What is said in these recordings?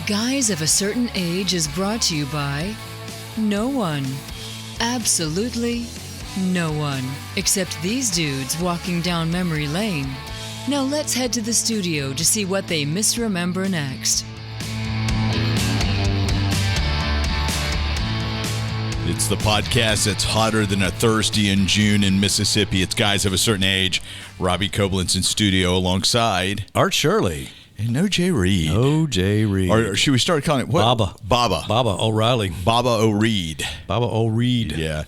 Guys of a Certain Age is brought to you by no one. Absolutely no one. Except these dudes walking down memory lane. Now let's head to the studio to see what they misremember next. It's the podcast that's hotter than a Thursday in June in Mississippi. It's Guys of a Certain Age. Robbie Koblenz in studio alongside Art Shirley. And O.J. Reed. O.J. Reed. Or should we start calling it what? Baba. Baba O'Reilly. Baba O'Reed. Baba O'Reed. Yeah.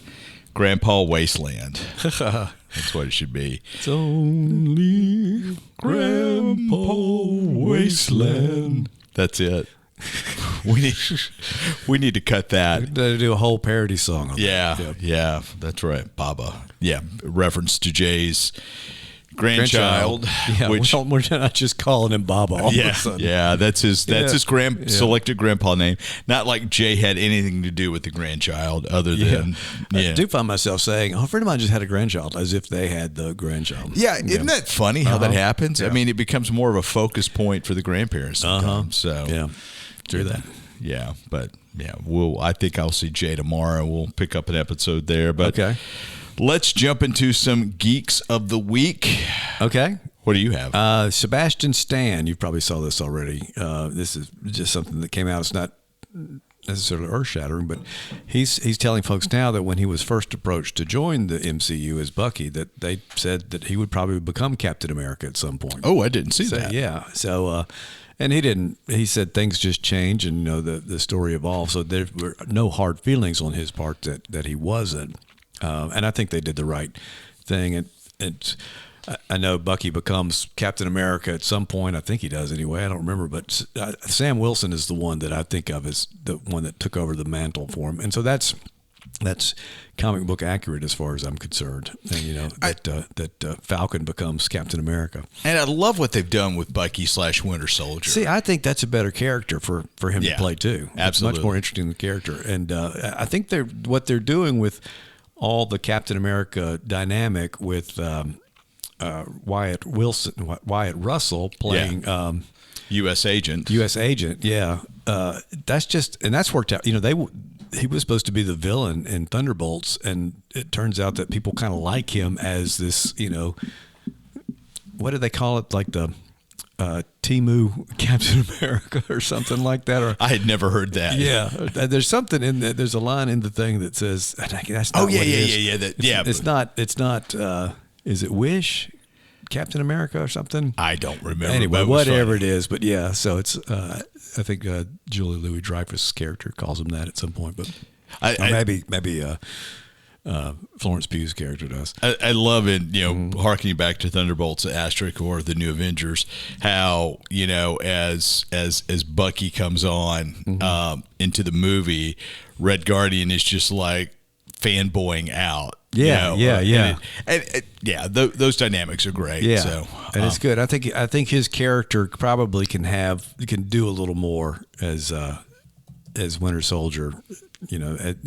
Grandpa Wasteland. That's what it should be. It's only Grandpa Wasteland. That's it. We need to cut that. We need to do a whole parody song on that. Yep. Yeah, that's right. Baba. Yeah, reference to Jay's grandchild. Yeah, which we're not just calling him Baba all of a sudden. Yeah, that's his selected grandpa name. Not like Jay had anything to do with the grandchild other than I do find myself saying, a friend of mine just had a grandchild, as if they had the grandchild. Yeah, isn't that funny how that happens? Yeah. I mean, it becomes more of a focus point for the grandparents sometimes. So yeah, true that. Yeah, but I think I'll see Jay tomorrow. We'll pick up an episode there. But okay. Let's jump into some Geeks of the Week. Okay. What do you have? Sebastian Stan. You probably saw this already. This is just something that came out. It's not necessarily earth-shattering, but he's telling folks now that when he was first approached to join the MCU as Bucky, that they said that he would probably become Captain America at some point. Oh, I didn't see that. Yeah. So, and he didn't. He said things just change, and the story evolved. So there were no hard feelings on his part that he wasn't. And I think they did the right thing. And I know Bucky becomes Captain America at some point. I think he does anyway. I don't remember. But Sam Wilson is the one that I think of as the one that took over the mantle for him. And so that's comic book accurate as far as I'm concerned. And, that Falcon becomes Captain America. And I love what they've done with Bucky / Winter Soldier. See, I think that's a better character for him to play too. Absolutely. It's much more interesting character. And I think what they're doing with all the Captain America dynamic with Wyatt Russell playing U.S. agent. Yeah. That's worked out. He was supposed to be the villain in Thunderbolts, and it turns out that people kind of like him as this, what do they call it? Like the Timu Captain America or something like that. Or I had never heard that. Yeah, there's something in there. There's a line in the thing that says, "That's not." It's not. Is it Wish, Captain America, or something? I don't remember. Anyway, whatever it is, but yeah. So it's. I think Julie Louis-Dreyfus' character calls him that at some point, but maybe. Florence Pugh's character does. I love it, harkening back to Thunderbolts, Asterisk, or the New Avengers, how, as Bucky comes on into the movie, Red Guardian is just like fanboying out. Yeah. Those dynamics are great. Yeah, so, and it's good. I think his character probably can do a little more as Winter Soldier,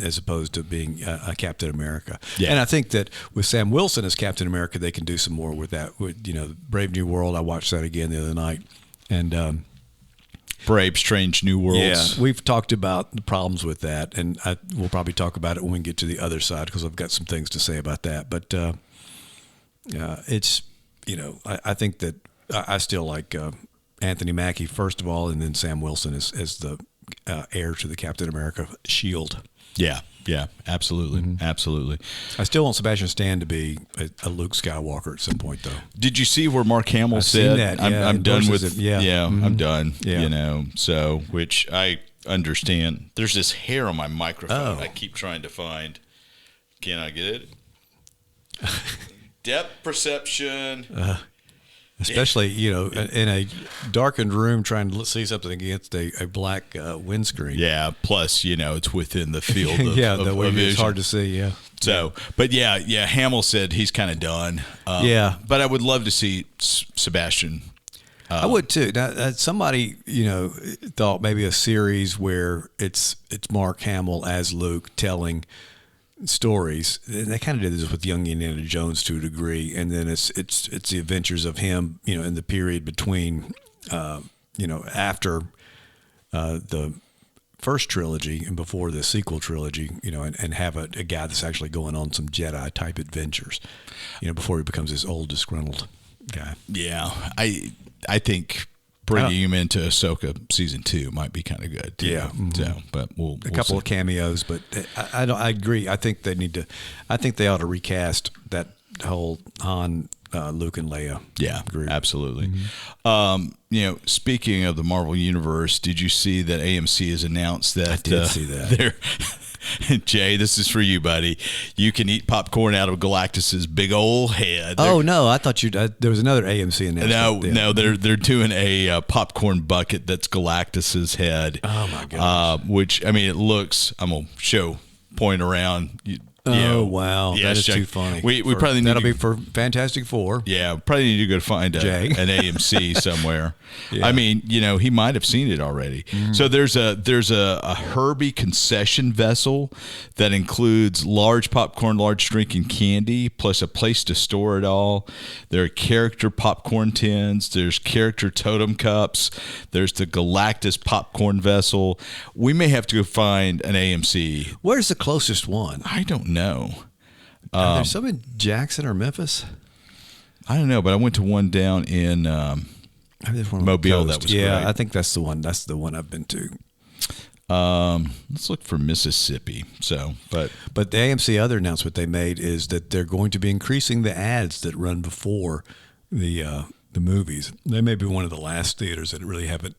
as opposed to being a Captain America. Yeah. And I think that with Sam Wilson as Captain America, they can do some more with that. With Brave New World, I watched that again the other night, and Brave Strange New Worlds. Yeah, we've talked about the problems with that, and we'll probably talk about it when we get to the other side because I've got some things to say about that. But it's I think that I still like Anthony Mackie first of all, and then Sam Wilson as the heir to the Captain America shield. Yeah, absolutely, absolutely. I still want Sebastian Stan to be a Luke Skywalker at some point, though. Did you see where Mark Hamill said, that. I'm done with it? Yeah, I'm done, yeah. So, which I understand. There's this hair on my microphone I keep trying to find. Can I get it? Depth perception. Especially, in a darkened room trying to see something against a black windscreen. Yeah, plus, it's within the field of the way of vision. It's hard to see, yeah. So, but Hamill said he's kind of done. But I would love to see Sebastian. I would too. Now, somebody, thought maybe a series where it's Mark Hamill as Luke telling stories. And they kind of did this with young Indiana Jones to a degree, and then it's the adventures of him, in the period between, after the first trilogy and before the sequel trilogy, and have a guy that's actually going on some Jedi type adventures, before he becomes this old disgruntled guy. Yeah, I think bringing him into Ahsoka season 2 might be kind of good too. Yeah. So, but we'll couple see. of cameos, but I agree. I think they ought to recast that whole Han, Luke and Leia. Yeah, group. Absolutely. Mm-hmm. Speaking of the Marvel Universe, did you see that AMC has announced that? I did see that. Jay, this is for you, buddy. You can eat popcorn out of Galactus's big old head. Oh no, I thought there was another AMC announcement. No, they're doing a popcorn bucket that's Galactus's head. Oh my gosh. Which it looks. I'm gonna point around. Wow, yeah, that is too funny. We probably need that'll be for Fantastic Four. Yeah, probably need to go find an AMC somewhere. Yeah. He might have seen it already. Mm. So there's a Herbie concession vessel that includes large popcorn, large drinking candy, plus a place to store it all. There are character popcorn tins. There's character totem cups. There's the Galactus popcorn vessel. We may have to go find an AMC. Where's the closest one? I don't know. There's some in Jackson or Memphis. I don't know, but I went to one down in Mobile. That was great. I think that's the one. That's the one I've been to. Let's look for Mississippi. But the AMC other announcement they made is that they're going to be increasing the ads that run before the movies. They may be one of the last theaters that really haven't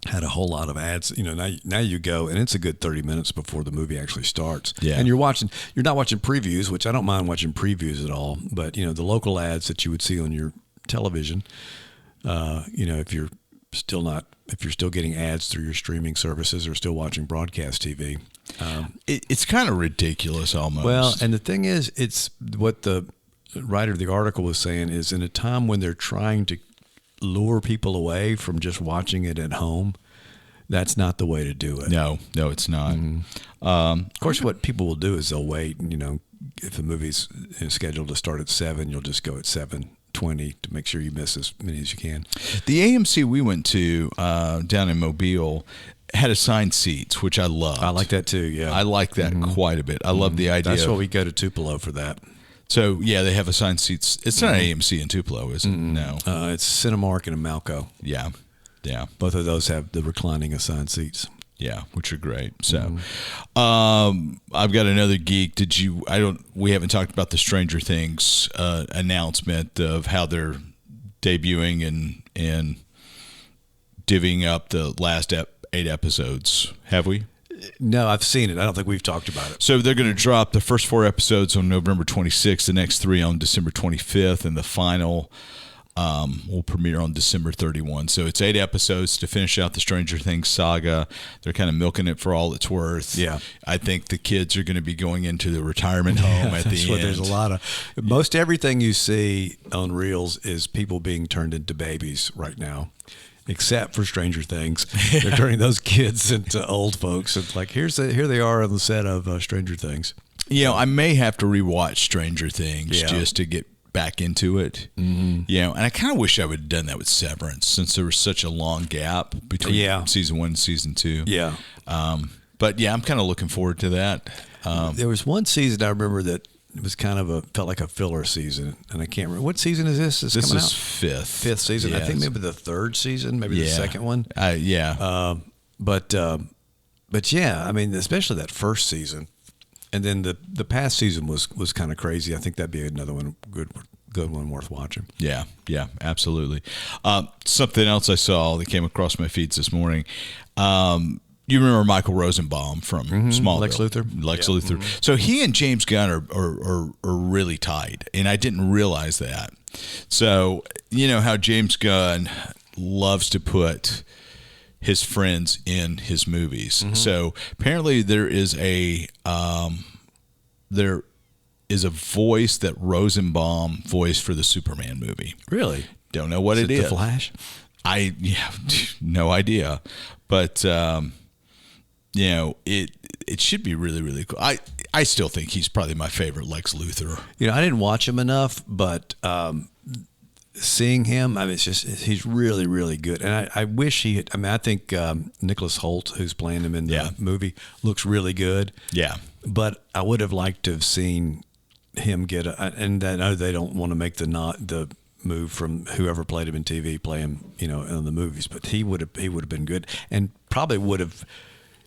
had a whole lot of ads. Now you go, and it's a good 30 minutes before the movie actually starts. Yeah. And you're not watching previews, which I don't mind watching previews at all. But the local ads that you would see on your television, if you're still getting ads through your streaming services or still watching broadcast TV, it's kind of ridiculous almost. Well, and the thing is, it's what the writer of the article was saying is in a time when they're trying to lure people away from just watching it at home, that's not the way to do it. No, it's not. Mm-hmm. Of course, what people will do is they'll wait. If the movie's scheduled to start at 7, you'll just go at 7:20 to make sure you miss as many as you can. The AMC we went to down in Mobile had assigned seats, which I loved. I like that too. Yeah, I like that quite a bit. I love the idea. That's why we go to Tupelo for that. So, yeah, they have assigned seats. It's not AMC in Tupelo, is it? No. It's Cinemark and Amalco. Yeah. Both of those have the reclining assigned seats. Yeah, which are great. So, I've got another geek. We haven't talked about the Stranger Things announcement of how they're debuting and divvying up the last 8 episodes. Have we? No, I've seen it. I don't think we've talked about it. So they're going to drop the first 4 episodes on November 26th, the next 3 on December 25th, and the final will premiere on December 31. So it's 8 episodes to finish out the Stranger Things saga. They're kind of milking it for all it's worth. Yeah. I think the kids are going to be going into the retirement home at the end. There's a lot of most everything you see on Reels is people being turned into babies right now. Except for Stranger Things, they're turning those kids into old folks. It's like here they are on the set of Stranger Things. I may have to rewatch Stranger Things just to get back into it. Mm-hmm. And I kind of wish I would have done that with Severance since there was such a long gap between season 1 and season 2. Yeah. But I'm kind of looking forward to that. There was one season I remember that it was kind of felt like a filler season, and I can't remember what season is this. This is fifth season. Yes. I think maybe the 3rd season, maybe the 2nd one. But yeah, especially that first season, and then the past season was kind of crazy. I think that'd be another one good one worth watching. Yeah, absolutely. Something else I saw that came across my feeds this morning. You remember Michael Rosenbaum from Smallville? Lex Luthor. Luthor. Mm-hmm. So he and James Gunn are really tied, and I didn't realize that. So how James Gunn loves to put his friends in his movies. Mm-hmm. So apparently there is a voice that Rosenbaum voiced for the Superman movie. Really? Don't know what it is. The Flash? No idea, but. It should be really, really cool. I still think he's probably my favorite Lex Luthor. I didn't watch him enough, but seeing him, I mean, he's really, really good. And I wish he had, I mean, I think Nicholas Hoult, who's playing him in the movie, looks really good. Yeah. But I would have liked to have seen him get and I know they don't want to make the move from whoever played him in TV, play him, in the movies, but he would have been good, and probably would have,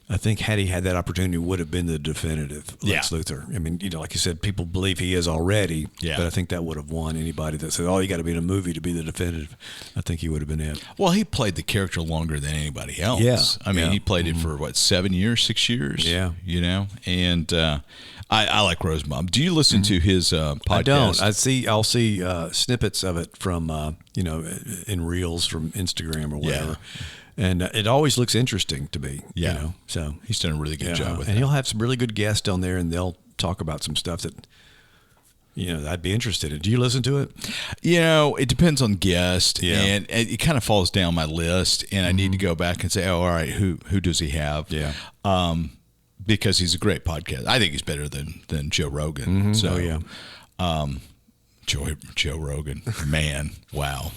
I think, had he had that opportunity, would have been the definitive Lex Luthor. I mean, like you said, people believe he is already, but I think that would have won anybody that said, "Oh, you got to be in a movie to be the definitive." I think he would have been it. Well, he played the character longer than anybody else. Yeah. I mean, he played it for 7 years, 6 years. Yeah. And I like Rosenbaum. Do you listen to his podcast? I don't. I'll see snippets of it from in reels from Instagram or whatever. Yeah. And it always looks interesting to me. Yeah. So he's done a really good job with it. And he'll have some really good guests on there, and they'll talk about some stuff that, I'd be interested in. Do you listen to it? It depends on guest, and it kind of falls down my list, and I need to go back and say, oh, all right, who does he have? Yeah. Because he's a great podcast. I think he's better than Joe Rogan. So, Joe Rogan, man, wow.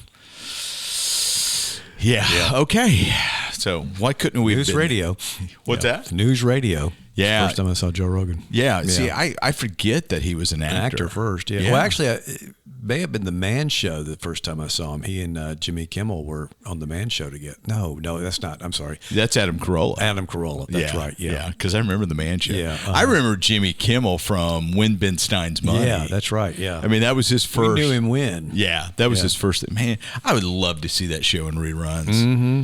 Yeah. Okay. So why couldn't we? News radio. What's that? News radio. Yeah. First time I saw Joe Rogan. Yeah. See, I forget that he was an actor. An actor first. Yeah. Well, actually, it may have been the Man Show the first time I saw him. He and Jimmy Kimmel were on the Man Show together. No, that's not. I'm sorry. That's Adam Carolla. Adam Carolla. That's right. Yeah. Because I remember the Man Show. Yeah. I remember Jimmy Kimmel from Win Ben Stein's Money. Yeah, that's right. Yeah. I mean, that was his first. We knew him when. Yeah, that was his first. Man, I would love to see that show in reruns. Mm-hmm.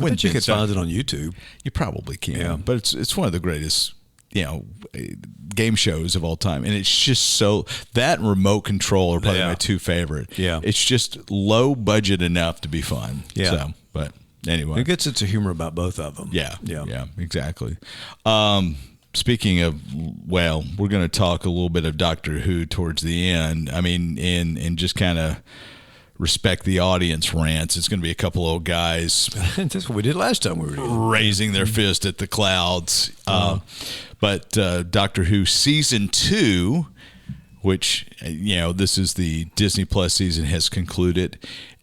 When you could find it on YouTube. You probably can. Yeah. But it's one of the greatest, game shows of all time, and it's just so that and Remote Control are probably my two favorite. Yeah, it's just low budget enough to be fun. Yeah, so, but anyway, it gets its humor about both of them. Yeah, exactly. Speaking of, we're going to talk a little bit of Doctor Who towards the end. I mean, and just kind of respect the audience rants. It's going to be a couple old guys. That's what we did last time we were raising their fist at the clouds. But Doctor Who season 2, which this is the Disney Plus season, has concluded.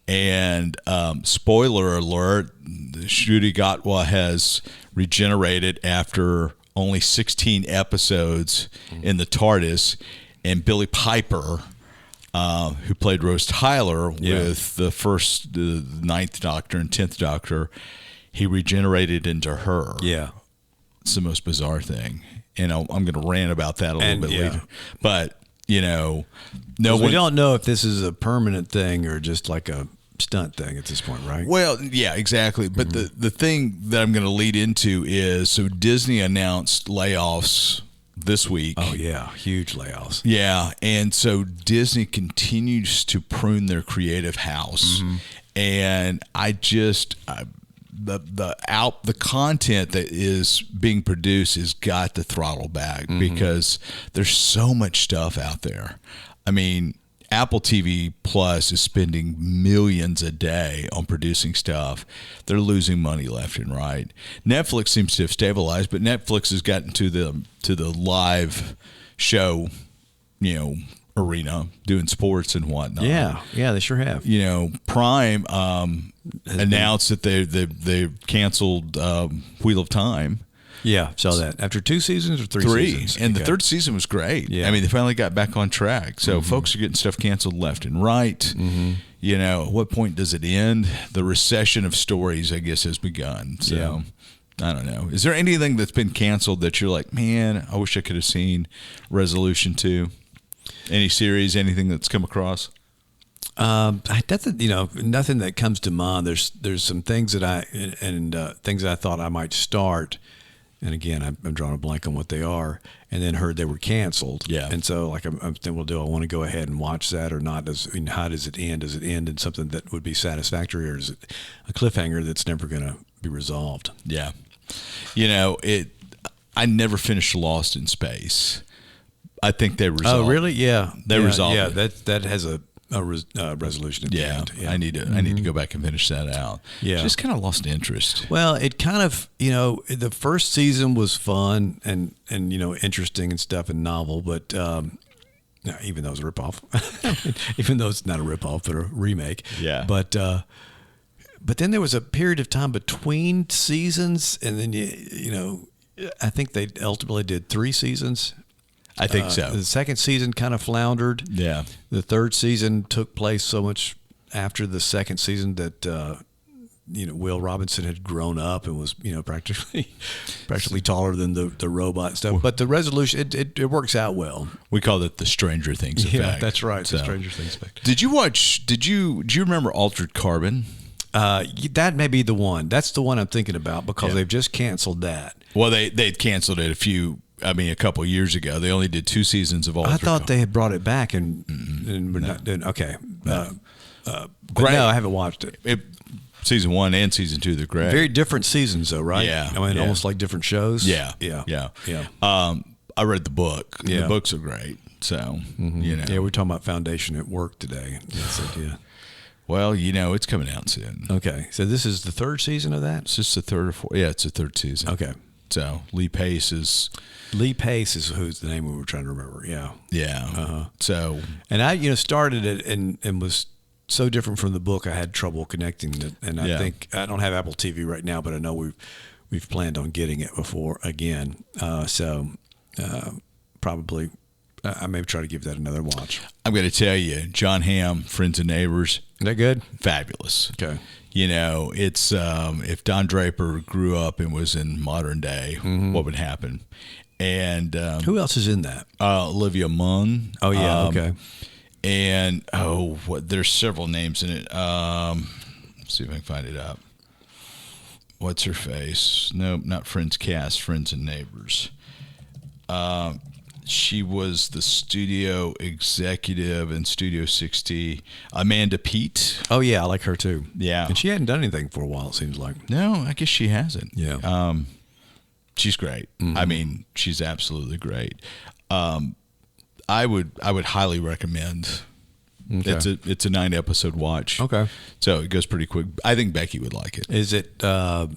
And spoiler alert: Ncuti Gatwa has regenerated after only 16 episodes in the TARDIS, and Billie Piper, who played Rose Tyler with the Ninth Doctor and 10th Doctor, he regenerated into her. Yeah. It's the most bizarre thing. And I'm going to rant about that a little bit later. But, we don't know if this is a permanent thing or just like a stunt thing at this point, right? Well, yeah, exactly. But the thing that I'm going to lead into is, so Disney announced layoffs this week. Oh, yeah. Huge layoffs. Yeah. And so Disney continues to prune their creative house. Mm-hmm. And the content that is being produced has got to throttle back because there's so much stuff out there. I mean, Apple TV Plus is spending millions a day on producing stuff. They're losing money left and right. Netflix seems to have stabilized, but Netflix has gotten to the live show, arena, doing sports and whatnot. Yeah, they sure have. Prime announced that they canceled Wheel of Time. Yeah, saw that. After 2 seasons or 3 seasons? And the third season was great. Yeah. I mean, they finally got back on track. So folks are getting stuff canceled left and right. Mm-hmm. At what point does it end? The recession of stories, I guess, has begun. So I don't know. Is there anything that's been canceled that you're like, man, I wish I could have seen Resolution 2? Any series, anything that's come across? Nothing that comes to mind. There's some things that things I thought I might start. And again, I'm drawing a blank on what they are, and then heard they were canceled. Yeah. And so, I'm thinking, well, do I want to go ahead and watch that or not? How does it end? Does it end in something that would be satisfactory, or is it a cliffhanger that's never going to be resolved? Yeah. I never finished Lost in Space. I think they resolved. Oh, really? Yeah. They resolved. Yeah, it. that has a resolution at the end. Yeah. I need to go back and finish that out. Yeah. Just kind of lost interest. Well, it kind of, the first season was fun and interesting and stuff and novel, but even though it's a ripoff, even though it's not a ripoff but a remake. Yeah. But then there was a period of time between seasons, and then I think they ultimately did 3 seasons. I think so. The second season kind of floundered. Yeah. The third season took place so much after the second season that Will Robinson had grown up and was practically taller than the robot and stuff. But the resolution it works out well. We call it the Stranger Things effect. Yeah, that's right. The Stranger Things effect. Do you remember Altered Carbon? That may be the one. That's the one I'm thinking about because they've just canceled that. Well, they'd canceled it a couple years ago. They only did 2 seasons of Altered I thought they had brought it back and we're not doing okay. But no, I haven't watched it. Season 1 and season 2, they're great. Very different seasons, though, right? Yeah, I mean, almost like different shows. Yeah. I read the book. Yeah. The books are great. So Yeah, we're talking about Foundation at Work today. Yeah. Well, it's coming out soon. Okay, so this is the 3rd season of that. It's just the 3rd or 4th. Yeah, it's the 3rd season. Okay. So Lee Pace is who's the name we were trying to remember. Yeah. Yeah. So, and I started it and was so different from the book. I had trouble connecting it, and I think I don't have Apple TV right now, but I know we've planned on getting it before again. So probably I may try to give that another watch. I'm going to tell you, John Hamm, Friends and Neighbors. Is that good? Fabulous. Okay. It's if Don Draper grew up and was in modern day, what would happen? And who else is in that? Olivia Munn. Oh yeah. Okay. And there's several names in it. Let's see if I can find it up. What's her face? No, not Friends Cast. Friends and Neighbors. She was the studio executive in Studio 60. Amanda Peet. Oh yeah, I like her too. Yeah, and she hadn't done anything for a while. It seems like. No, I guess she hasn't. Yeah. She's great. I mean, she's absolutely great. I would highly recommend. Okay. It's a 9-episode watch. Okay. So it goes pretty quick. I think Becky would like it. Is it a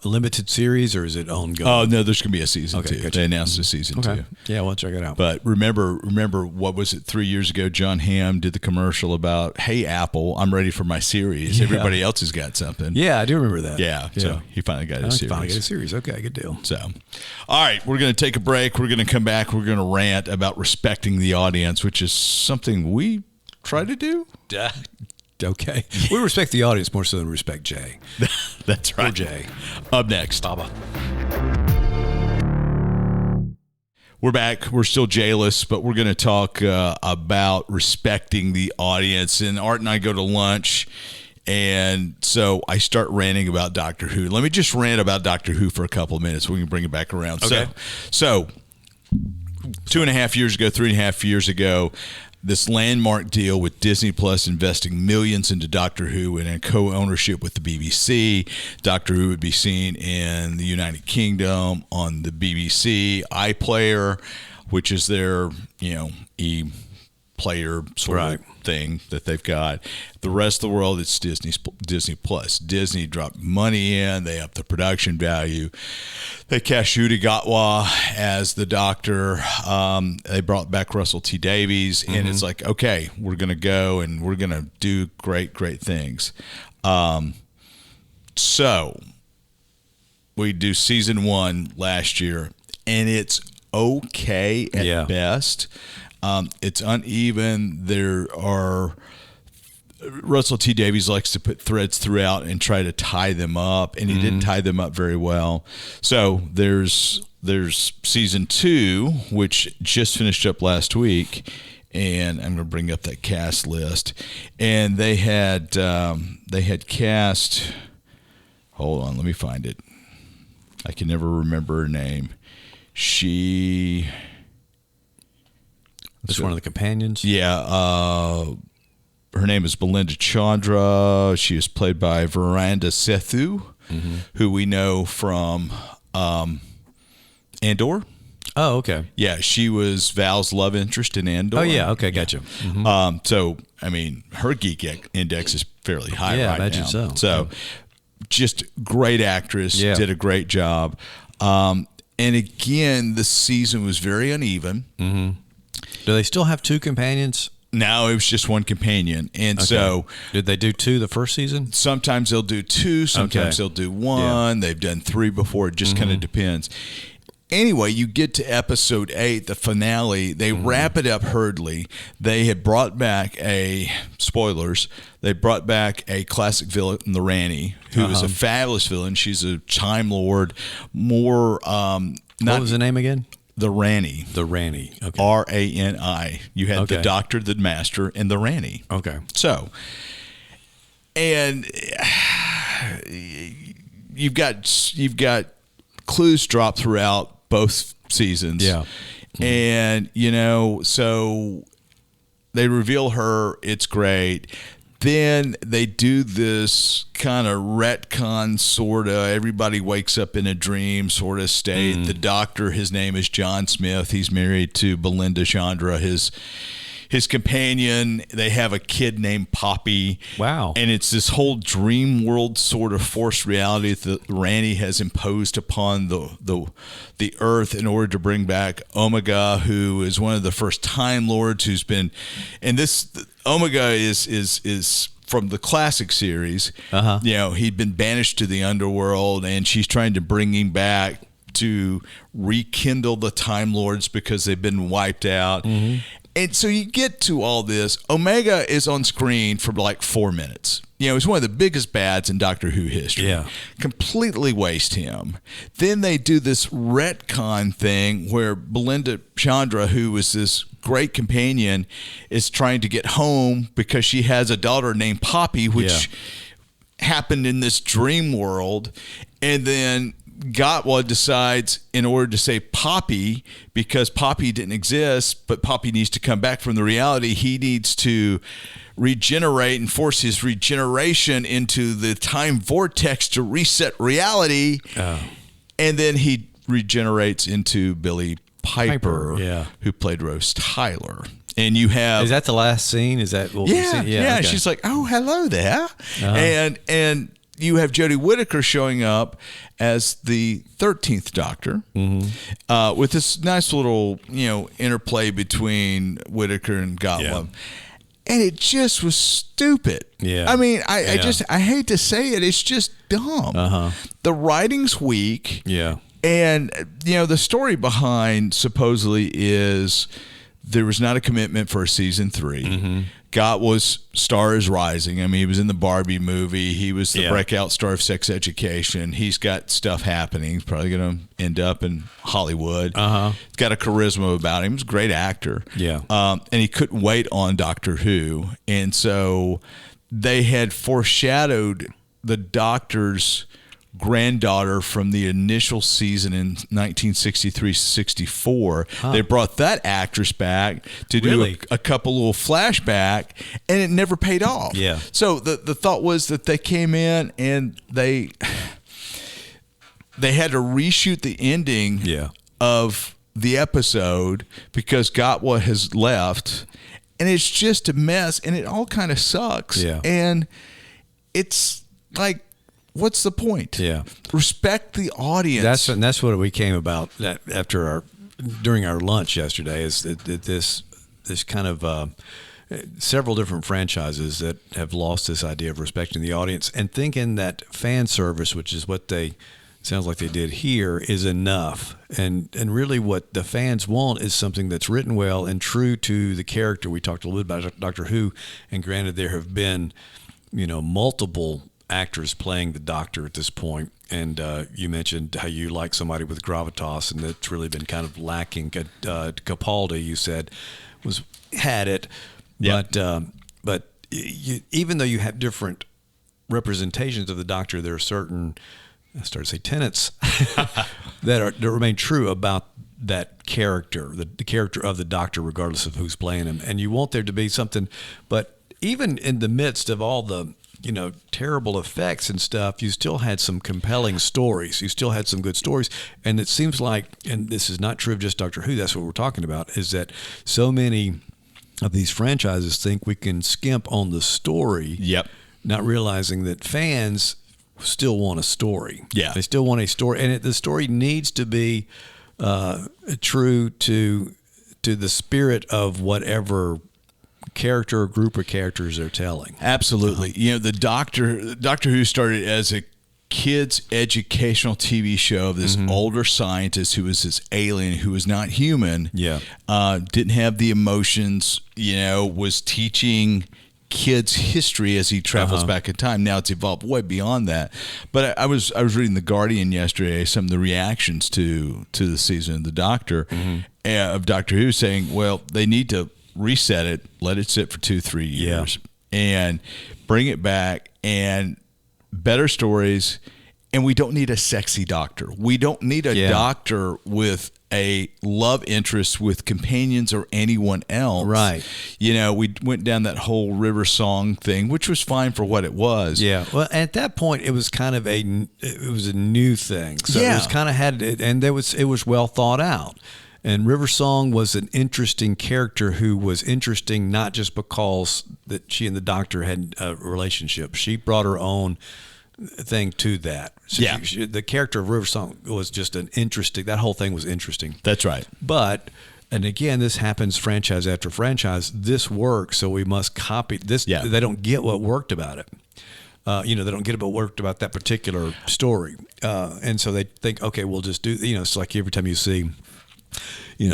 limited series or is it ongoing? Oh no, there's going to be a season 2. Gotcha. They announced a season 2. Yeah, we'll check it out. But remember, what was it? 3 years ago, John Hamm did the commercial about, "Hey Apple, I'm ready for my series. Yeah. Everybody else has got something." Yeah, I do remember that. Yeah. So he finally got his series. Finally got a series. Okay, good deal. So, all right, we're going to take a break. We're going to come back. We're going to rant about respecting the audience, which is something we try to do. Okay. We respect the audience more so than we respect Jay. That's right. Or Jay. Up next. Baba. We're back. We're still jayless, but we're going to talk about respecting the audience. And Art and I go to lunch, and so I start ranting about Doctor Who. Let me just rant about Doctor Who for a couple of minutes. We can bring it back around. Okay. So 2.5 years ago, 3.5 years ago, this landmark deal with Disney Plus investing millions into Doctor Who and in co-ownership with the BBC. Doctor Who would be seen in the United Kingdom on the BBC iPlayer, which is their, e-player sort of thing that they've got. The rest of the world, it's Disney Plus. Disney dropped money in. They upped the production value. They cast Judy Gatwa as the Doctor. They brought back Russell T Davies, and it's like, okay, we're going to go and we're going to do great, great things. So we do season 1 last year, and it's okay at best. It's uneven. There are Russell T Davies likes to put threads throughout and try to tie them up, and he didn't tie them up very well. So there's season 2, which just finished up last week, and I'm going to bring up that cast list. And they had cast. Hold on, let me find it. I can never remember her name. Just one of the companions? Yeah. Her name is Belinda Chandra. She is played by Veranda Sethu, who we know from Andor. Oh, okay. Yeah, she was Val's love interest in Andor. Oh, yeah. Okay, gotcha. So, I mean, her geek index is fairly high I right imagine now. so. So, just great actress. Yeah. Did a great job. And again, the season was very uneven. Mm-hmm. Do they still have 2 companions? No, it was just one companion. And so... Did they do 2 the first season? Sometimes they'll do 2. Sometimes they'll do 1. They've done 3 before. It just kind of depends. Anyway, you get to episode 8, the finale. They wrap it up hurriedly. They had brought back spoilers, they brought back a classic villain, the Ranny, who is a fabulous villain. She's a Time Lord. What was the name again? The Ranny. The Ranny. Okay. R-A-N-I. You had the Doctor, the Master, and the Ranny. Okay. So, and you've got clues dropped throughout both seasons. Yeah. And, so they reveal her. It's great. Then they do this kind of retcon sort of everybody wakes up in a dream sort of state. The Doctor, his name is John Smith. He's married to Belinda Chandra, his companion. They have a kid named Poppy. Wow. And it's this whole dream world sort of forced reality that Randy has imposed upon the Earth in order to bring back Omega, who is one of the first Time Lords who's been, and this Omega is from the classic series. He'd been banished to the underworld, and she's trying to bring him back to rekindle the Time Lords because they've been wiped out. And so you get to all this. Omega is on screen for like 4 minutes. He's one of the biggest bads in Doctor Who history. Yeah. Completely waste him. Then they do this retcon thing where Belinda Chandra, who was this great companion, is trying to get home because she has a daughter named Poppy, which happened in this dream world. And then Gatwa decides, in order to save Poppy, because Poppy didn't exist, but Poppy needs to come back from the reality, he needs to regenerate and force his regeneration into the time vortex to reset reality. And then he regenerates into Billie Piper, who played Rose Tyler. And you have... Is that the last scene? Is that what we've seen? Yeah. Okay. She's like, oh, hello there. And you have Jodie Whittaker showing up as the 13th Doctor, with this nice little, interplay between Whittaker and Gatwa. And it just was stupid. Yeah. I mean, I hate to say it, it's just dumb. The writing's weak. Yeah. And, the story behind supposedly is there was not a commitment for season 3. Gatwa's star is rising. I mean, he was in the Barbie movie. He was the breakout star of Sex Education. He's got stuff happening. He's probably going to end up in Hollywood. He's got a charisma about him. He's a great actor. Yeah. And he couldn't wait on Doctor Who. And so they had foreshadowed the Doctor's granddaughter from the initial season in 1963-64. They brought that actress back to do a couple little flashback, and it never paid off. Yeah. So the thought was that they came in and they had to reshoot the ending of the episode because Gatwa has left, and it's just a mess, and it all kind of sucks. Yeah. And it's like, what's the point? Yeah. Respect the audience. That's what we came about during our lunch yesterday. Is that this kind of several different franchises that have lost this idea of respecting the audience and thinking that fan service, which is what they sounds like they did here, is enough. And really, what the fans want is something that's written well and true to the character. We talked a little bit about Doctor Who, and granted, there have been multiple actors playing the Doctor at this point, and you mentioned how you like somebody with gravitas, and that's really been kind of lacking. Capaldi, you said, had it, but even though you have different representations of the Doctor, there are certain, I started to say, tenets that remain true about that character, the character of the Doctor, regardless of who's playing him, and you want there to be something. But even in the midst of all the terrible effects and stuff, you still had some compelling stories. You still had some good stories. And it seems like, and this is not true of just Doctor Who, that's what we're talking about, is that so many of these franchises think we can skimp on the story. Yep. Not realizing that fans still want a story. Yeah. They still want a story, and the story needs to be true to the spirit of whatever character or group of characters they're telling. Absolutely. The Doctor Who started as a kids educational TV show of this older scientist who was this alien who was not human. Yeah. Didn't have the emotions, was teaching kids history as he travels back in time. Now it's evolved way beyond that. But I was reading The Guardian yesterday, some of the reactions to the season of the Doctor, of Doctor Who, saying, well, they need to reset it, let it sit for 2-3 years, and bring it back, and better stories. And we don't need a sexy doctor. We don't need a doctor with a love interest with companions or anyone else. Right. We went down that whole River Song thing, which was fine for what it was. Yeah. Well, at that point, it was kind of it was a new thing. So it was kind of and it was well thought out. And River Song was an interesting character who was interesting not just because that she and the Doctor had a relationship. She brought her own thing to that. So the character of River Song was just an interesting. That whole thing was interesting. That's right. But, and again, this happens franchise after franchise. This works, so we must copy this. Yeah. They don't get what worked about it. They don't get what worked about that particular story, and so they think, okay, we'll just do. It's like every time you see,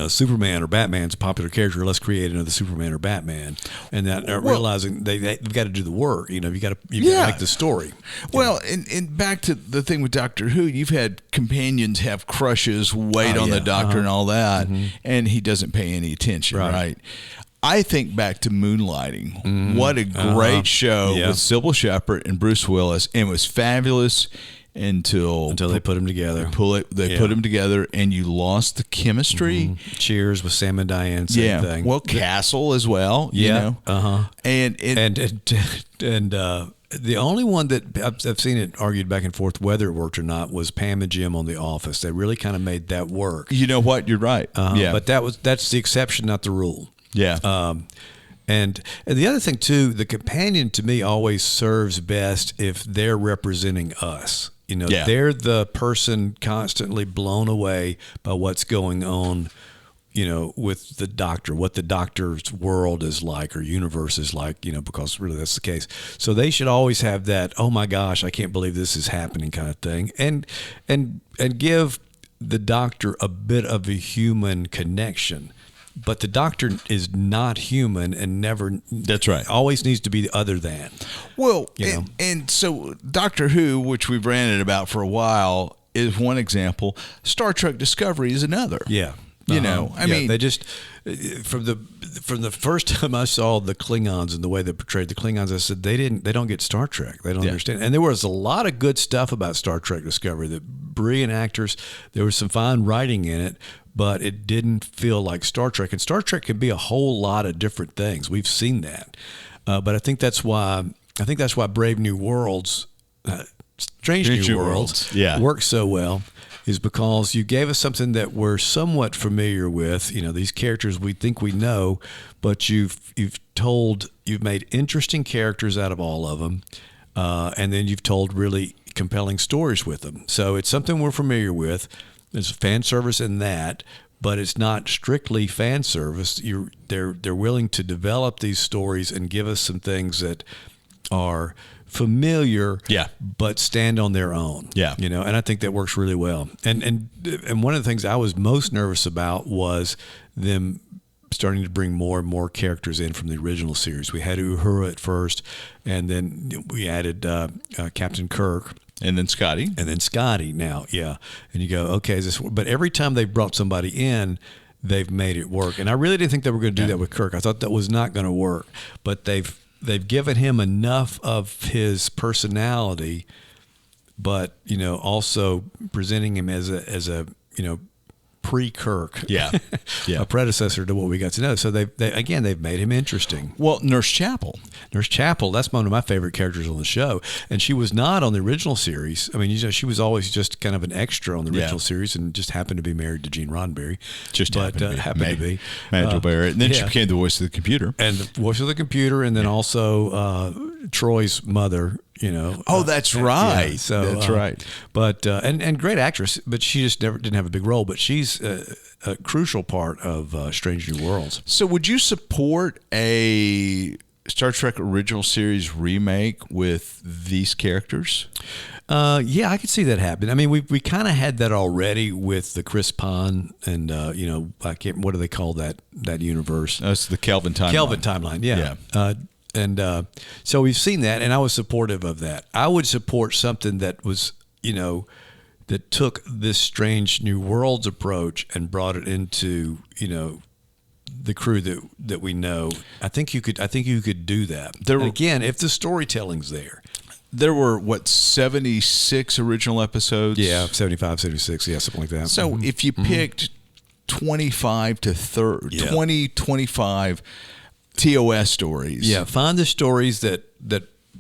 Superman or Batman's a popular character, let's create another Superman or Batman, and that realizing they've got to do the work. You've got to make the story. Well, and back to the thing with Doctor Who, you've had companions have crushes, wait on the Doctor and all that, and he doesn't pay any attention, right? I think back to Moonlighting. What a great show with Sybil Shepherd and Bruce Willis, and it was fabulous. Until they put them together. They put them together, and you lost the chemistry. Cheers with Sam and Diane, same thing. Well, Castle as well. And the only one that I've seen it argued back and forth whether it worked or not was Pam and Jim on The Office. They really kind of made that work. You know what? You're right. But that's the exception, not the rule. Yeah. And the other thing too, the companion to me always serves best if they're representing us. They're the person constantly blown away by what's going on, with the Doctor, what the Doctor's world is like or universe is like, because really that's the case. So they should always have that, oh my gosh, I can't believe this is happening kind of thing. And give the Doctor a bit of a human connection. But the Doctor is not human and never. That's right. Always needs to be other than. Well, and so Doctor Who, which we've ranted about for a while, is one example. Star Trek Discovery is another. Yeah. I mean, they just from the first time I saw the Klingons and the way they portrayed the Klingons, I said they don't get Star Trek. They don't understand. And there was a lot of good stuff about Star Trek Discovery. The brilliant actors. There was some fine writing in it. But it didn't feel like Star Trek. And Star Trek can be a whole lot of different things. We've seen that. But I think that's why Brave New Worlds, Strange New Worlds works so well, is because you gave us something that we're somewhat familiar with. These characters we think we know, but you've made interesting characters out of all of them, and then you've told really compelling stories with them. So it's something we're familiar with. There's fan service in that, but it's not strictly fan service. They're willing to develop these stories and give us some things that are familiar, but stand on their own. And I think that works really well. And one of the things I was most nervous about was them starting to bring more and more characters in from the original series. We had Uhura at first, and then we added Captain Kirk. And then Scotty now, And you go, okay, is this? But every time they brought somebody in, they've made it work. And I really didn't think they were going to do that with Kirk. I thought that was not going to work. But they've given him enough of his personality, but also presenting him as a pre-Kirk, a predecessor to what we got to know. So they've made him interesting. Well, Nurse Chapel, that's one of my favorite characters on the show, and she was not on the original series. I mean, she was always just kind of an extra on the original series, and just happened to be married to Gene Roddenberry. Happened to be Mandel Barrett, and then she became the voice of the computer, and then also Troy's mother. You know. Oh, that's right. Yeah, so that's right. But and great actress, but she just never didn't have a big role. But she's a crucial part of Strange New Worlds. So, would you support a Star Trek original series remake with these characters? Yeah, I could see that happen. I mean, we kind of had that already with the Chris Pine and you know, I can't. What do they call that universe? That's the Kelvin timeline. Kelvin timeline. Yeah. So we've seen that, and I was supportive of that. I would support something that was, you know, that took this Strange New Worlds approach and brought it into, you know, the crew that we know. I think you could do that. And again, if the storytelling's there. There were, 76 original episodes? Yeah, 75, 76, yeah, something like that. So if you picked 25 to 30, 20, 25 TOS stories. Yeah, find the stories that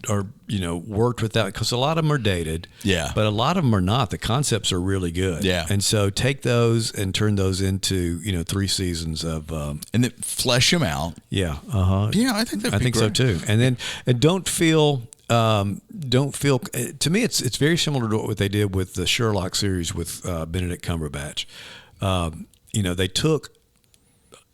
are, you know, worked with that, because a lot of them are dated. Yeah. But a lot of them are not. The concepts are really good. Yeah. And so take those and turn those into, you know, 3 seasons of and then flesh them out. Yeah. Uh-huh. Yeah, I think I think so too. And don't feel to me it's very similar to what they did with the Sherlock series with Benedict Cumberbatch. You know, they took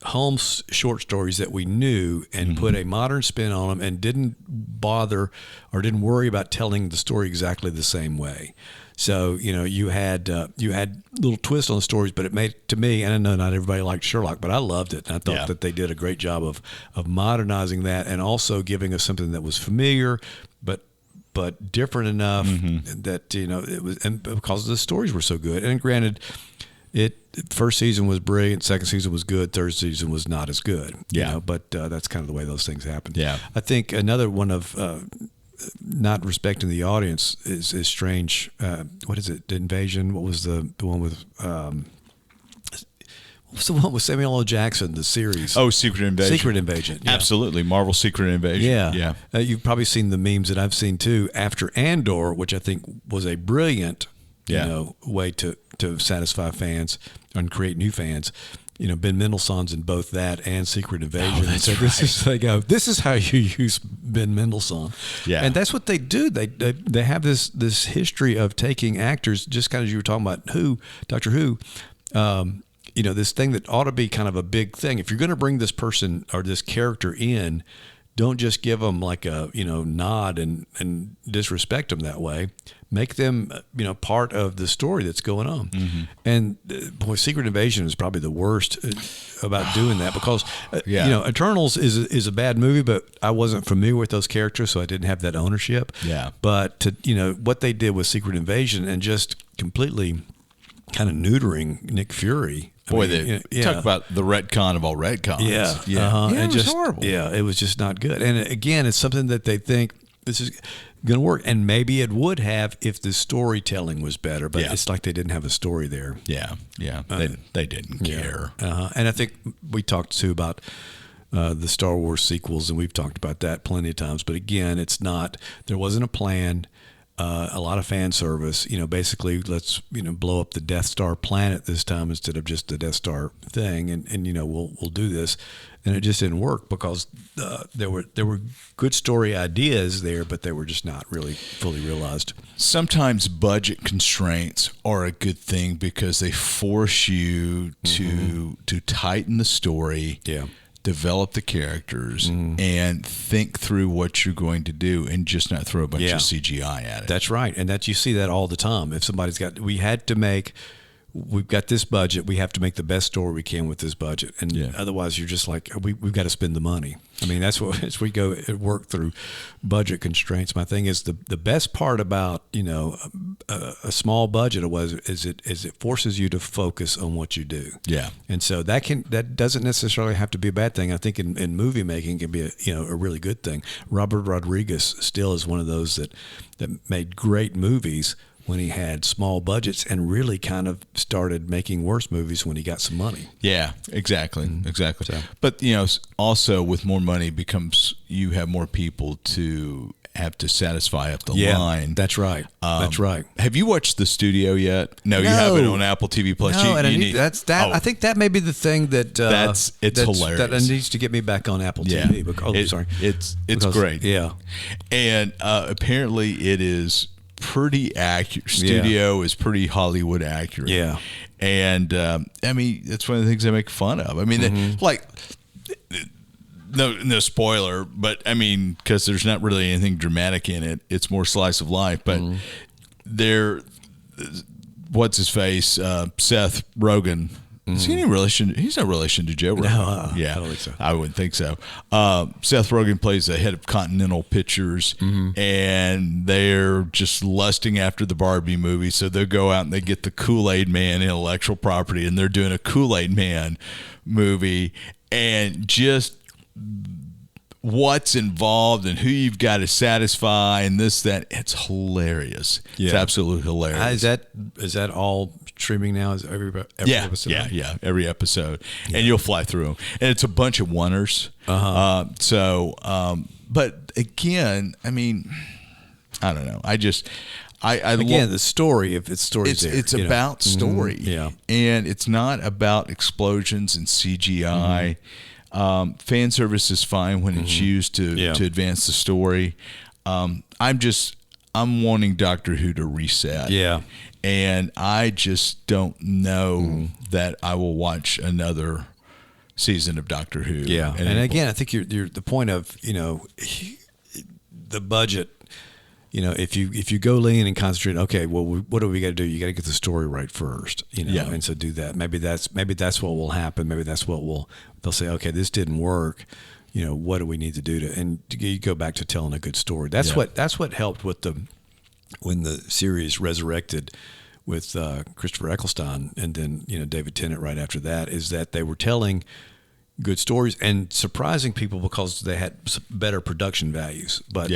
Holmes short stories that we knew and put a modern spin on them, and didn't bother or didn't worry about telling the story exactly the same way. So, you know, you had little twists on the stories, but it made, to me, and I know not everybody liked Sherlock, but I loved it. And I thought that they did a great job of modernizing that, and also giving us something that was familiar, but different enough that, you know, it was, and because the stories were so good. And granted, first season was brilliant, second season was good, third season was not as good. Yeah. You know, but that's kind of the way those things happen. Yeah. I think another one of not respecting the audience is strange. What is it? The Invasion? What was the one with? What's the one with Samuel L. Jackson? The series. Oh, Secret Invasion. Secret Invasion. Yeah. Absolutely, Marvel Secret Invasion. Yeah. You've probably seen the memes that I've seen too after Andor, which I think was a brilliant, you know, way to satisfy fans and create new fans. You know, Ben Mendelsohn's in both that and Secret Invasion. That's and so this is how you use Ben Mendelsohn. Yeah. And that's what they do. They have this history of taking actors, just kind of as you were talking about Doctor Who, you know, this thing that ought to be kind of a big thing. If you're going to bring this person or this character in, don't just give them like a, you know, nod and disrespect them that way. Make them, you know, part of the story that's going on. And boy, Secret Invasion is probably the worst about doing that, because you know, Eternals is a bad movie, but I wasn't familiar with those characters, so I didn't have that ownership. Yeah. But you know what they did with Secret Invasion and just completely kind of neutering Nick Fury. Boy, talk about the retcon of all retcons. Yeah, yeah, and it was horrible. Yeah, it was just not good. And again, it's something that they think this is going to work, and maybe it would have if the storytelling was better. But it's like they didn't have a story there. Yeah. They didn't care. And I think we talked too about the Star Wars sequels, and we've talked about that plenty of times. But again, it's not. There wasn't a plan. A lot of fan service, you know, basically let's, you know, blow up the Death Star planet this time instead of just the Death Star thing. And you know, we'll do this. And it just didn't work because there were good story ideas there, but they were just not really fully realized. Sometimes budget constraints are a good thing because they force you to tighten the story. Yeah. Develop the characters and think through what you're going to do, and just not throw a bunch of CGI at it. That's right. And you see that all the time. If somebody's we've got this budget, we have to make the best story we can with this budget. And otherwise you're just like, we've got to spend the money. I mean, that's what, as we go work through budget constraints. My thing is the best part about, you know, a small budget is it forces you to focus on what you do. Yeah. And so that doesn't necessarily have to be a bad thing. I think in movie making can be a really good thing. Robert Rodriguez still is one of those that made great movies, when he had small budgets and really kind of started making worse movies when he got some money. Yeah, exactly. Exactly. So. But, also with more money you have more people to have to satisfy up the line. That's right. That's right. Have you watched The Studio yet? No, you haven't on Apple TV Plus. No, I think that may be the thing that it's hilarious. That needs to get me back on Apple TV. Because, sorry, it's great. Yeah, and apparently it is pretty accurate. Studio is pretty Hollywood accurate. Yeah, and I mean that's one of the things I make fun of. I mean, No spoiler, but I mean, because there's not really anything dramatic in it. It's more slice of life. But what's his face? Seth Rogen. Is he any relation? He's no relation to Joe Rogan. No, I don't think so. I wouldn't think so. Seth Rogen plays the head of Continental Pictures, and they're just lusting after the Barbie movie. So they'll go out and they get the Kool-Aid Man intellectual property, and they're doing a Kool-Aid Man movie, and just what's involved and who you've got to satisfy and this, that. It's hilarious. Yeah. It's absolutely hilarious. Is that all streaming now? Is every episode? Yeah, every episode. Yeah. And you'll fly through them. And it's a bunch of oneers. But again, I mean, I don't know. The story, if it's stories, it's about story. Yeah. And it's not about explosions and CGI. Fan service is fine when it's used to advance the story. I'm wanting Doctor Who to reset. Yeah. And I just don't know that I will watch another season of Doctor Who. Yeah. And again, I think you're the point of, the budget. If you go lean and concentrate, okay, well, what do we got to do? You got to get the story right first, and so do that. Maybe that's what will happen. Maybe that's what they'll say, okay, this didn't work. What do we need to do and you go back to telling a good story. That's what helped with when the series resurrected with Christopher Eccleston and then, David Tennant right after that, is that they were telling good stories and surprising people because they had better production values. But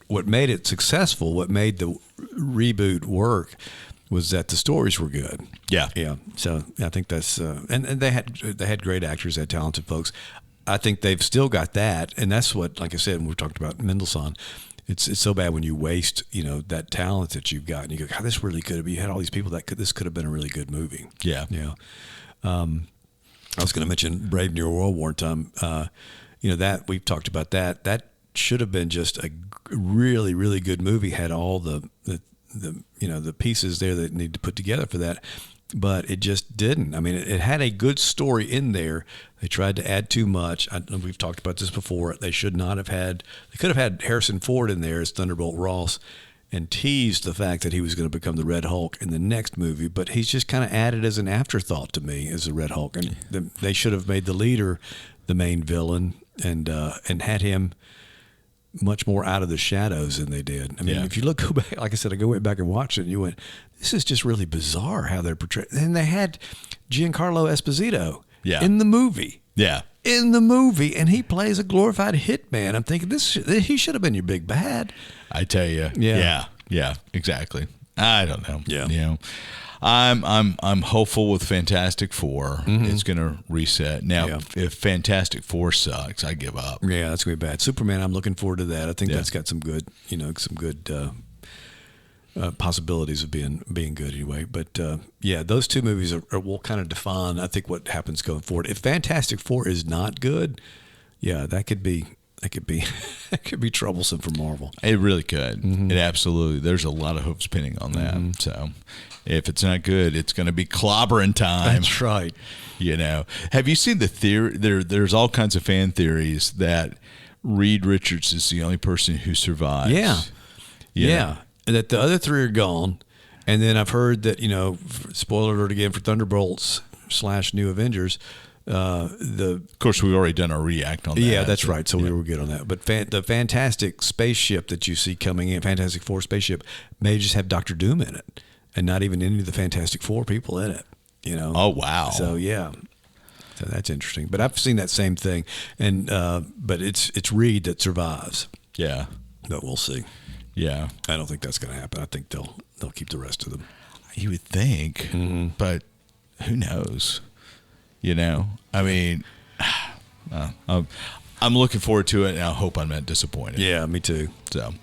what made it successful, what made the reboot work, was that the stories were good. Yeah. So I think that's and they had great actors, they had talented folks. I think they've still got that, and that's what, like I said, when we talked about Mendelssohn, it's so bad when you waste that talent that you've got, and you go, God, this really could have. You had all these people this could have been a really good movie. Yeah. I was going to mention Brave New World War time. That we've talked about that. That should have been just a really, really good movie. Had all the pieces there that need to put together for that, but it just didn't. I mean, it had a good story in there. They tried to add too much. We've talked about this before. They should not have had. They could have had Harrison Ford in there as Thunderbolt Ross, and teased the fact that he was going to become the Red Hulk in the next movie, but he's just kind of added as an afterthought to me as the Red Hulk. And they should have made the leader the main villain and had him much more out of the shadows than they did. I mean, if you go back, like I said, I went back and watched it, and you went, this is just really bizarre how they're portrayed. And they had Giancarlo Esposito in the movie. Yeah. In the movie, and he plays a glorified hitman. I'm thinking he should have been your big bad. I tell you, yeah, exactly. I don't know. Yeah, I'm hopeful with Fantastic Four. It's going to reset. Now, if Fantastic Four sucks, I give up. Yeah, that's going to be bad. Superman, I'm looking forward to that. I think that's got some good, possibilities of being good anyway. But those two movies will kind of define, I think, what happens going forward. If Fantastic Four is not good, that could be that could be troublesome for Marvel. It really could. It absolutely. There's a lot of hopes pinning on that. So if it's not good, it's going to be clobbering time. That's right. Have you seen the theory? There's all kinds of fan theories that Reed Richards is the only person who survives. Yeah. That the other three are gone. And then I've heard that, spoiler alert again for Thunderbolts / New Avengers, of course, we've already done our react on that. Yeah, that's right. So we were good on that. But the Fantastic spaceship that you see coming in, Fantastic Four spaceship, may just have Doctor Doom in it, and not even any of the Fantastic Four people in it. Oh wow. So so that's interesting. But I've seen that same thing, and but it's Reed that survives. Yeah. But we'll see. Yeah. I don't think that's going to happen. I think they'll they'll keep the rest of them. You would think, but who knows? You know, I mean, I'm looking forward to it, and I hope I'm not disappointed. Yeah, me too. So,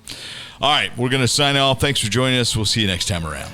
all right, we're going to sign off. Thanks for joining us. We'll see you next time around.